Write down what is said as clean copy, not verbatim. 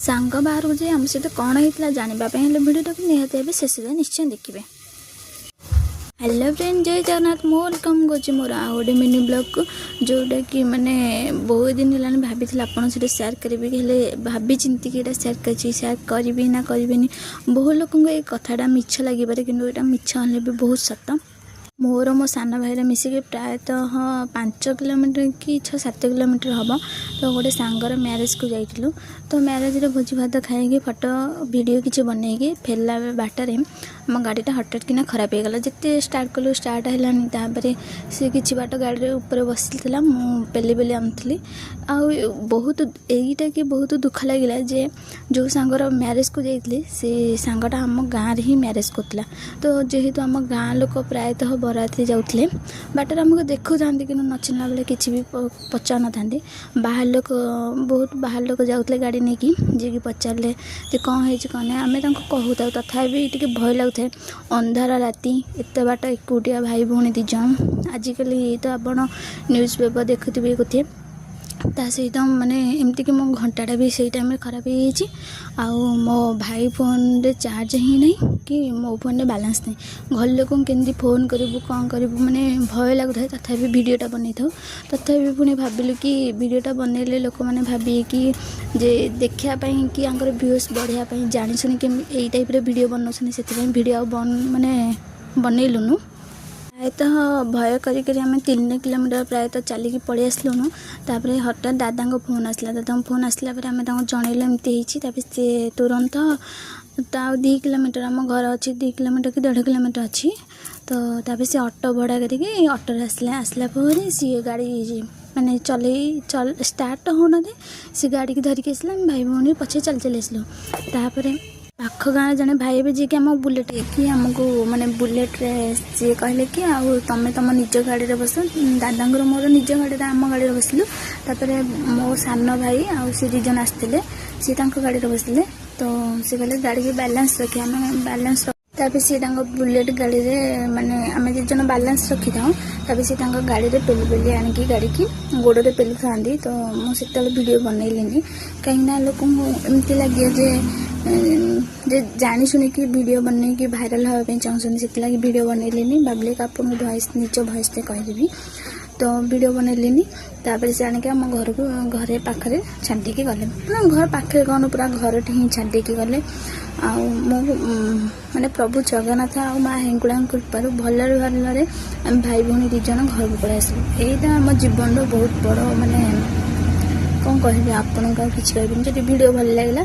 सांग बाहर को जाए आम सहित कौन होता जानवाई हेल्ले भिडियो निहाती भाव शेष निश्चय देखिए। हेलो फ्रेंड जय जगन्नाथ वेलकम कर मोर आ गए मिनी ब्लॉग को जोटा कि माने बहुत दिन है भाभी आपन सहित सेयार करी भाभी चिंती कि सेयार करी ना करी बहुत लोक ये कथाटा मिछ लगे कि यहाँ मिछ हेल्ले भी बहुत सत मोर मो सान भाई मिसिक प्रायतः 5 किलोमीटर कि 6-7 किलोमीटर हम तो गोटे सांगर मैरेज को जाइलु तो मैरेज भोजी भात खाई फोटो वीडियो किसी बनईकि फेरला बाटर आम गाड़ीटा हठात किना खराब हो गला जिते स्टार्ट कलु स्टार्ट है सी किसी बाट गाड़ी ऊपर बसीला पेली पेली आनुली आ बहुत यहीटा कि बहुत दुख लगे जे जो सांगर मैरेज को जाइए से सांगटा आम गाँव ही मैरेज करता तो जेहेतु आम गाँ लोक प्रायतः बराती जाऊे बाटर आमको देखु था कि नचिला बेले किसी भी पचार न था बाहर लोक बहुत बाहर लोक जाते गाड़ी नहीं कि जी कि पचारे कौन है कौन ना आम कहू था तथापि टी भय लगुए अंधार राति एत बाट एकुटिया भाई भौणी दीज आजिकल तो आप न्यूज़ पेपर देखुवे कथे ता सहित माने एमती कि मो घंटाटा भी सही टाइम खराब हो मो भाई फोन रे चार्ज ही नहीं कि मो फोन रे बैलेंस नहीं घर लोक केमती फोन करूँ कौन करूँ माने भय लगुए तथापि वीडियोटा बनई था तथापि पुणी भाविलु कि वीडियोटा बनइले लोक मैंने भाविए कि जे देखापी कि आंकर व्यूज बढ़ापी जानी शुणी कि यही टाइप वीडियो बनाऊँ से वीडियो माने बनइलुनु प्रायतः भय करी आम 3 किलोमीटर प्रायतः चलिकी पलि आसलुनु तापर हठात दादा फोन आसला दादा फोन आसला आम जनइलु एमती सी तुरंत तो 2 किलोमीटर आम घर अच्छी 2 किलोमीटर कि 1.5 किलोमीटर अच्छी तो तापर से ऑटो भड़ा करके ऑटो आसला सी गाड़ी माने चल स्टार्ट तो होना सी गाड़ी की धरिकी आसला भाई भौणी पछे चल चल आसलु तापर पाख गाँव जड़े भाई भी जी कि आम बुलेट कि आमको माने बुलेट रे सी कहले कि तुम तुम निज गाड़ी बस दादा मोर निज गाड़ी आम गाड़ी बसलु तापर मो सान भाई आउ सी 2 जन आसते सी गाड़ी बसले तो सी कहले गाड़ी की बैलेंस रखी आम बैलेंस तापर सी बुलेट गाड़ी रे माने आम 2 जन बैलेंस रखी था तापर सी गाड़ी रे पेली पेली आणिकी गाड़ी की गोड़ रे पेली था तो मुझे वीडियो बनइलिनी कहीं लोक एमती लगे जे जानी शुणी कि वीडियो बनने की भाइराल हाँपाई चाहूँ से वीडियो बनइलिनी भाविले कि आपको भॉइस निज भॉइस से कहदेवी तो वीडियो बनइलिनी तापर से आनिक आम घर को घरे पाखे छाड़ी गले घर पाखे कौन पूरा घर ही छाड़ी गले माने प्रभु जगन्नाथ आ माँ हेंकुड़ा कृपार भलरे भलरे आम भाई भौणी 2 जन घर को पलि आसलु यहीटा आम जीवन बहुत बड़ माने कौन कह आपन किसी कहबी वीडियो भल लगे।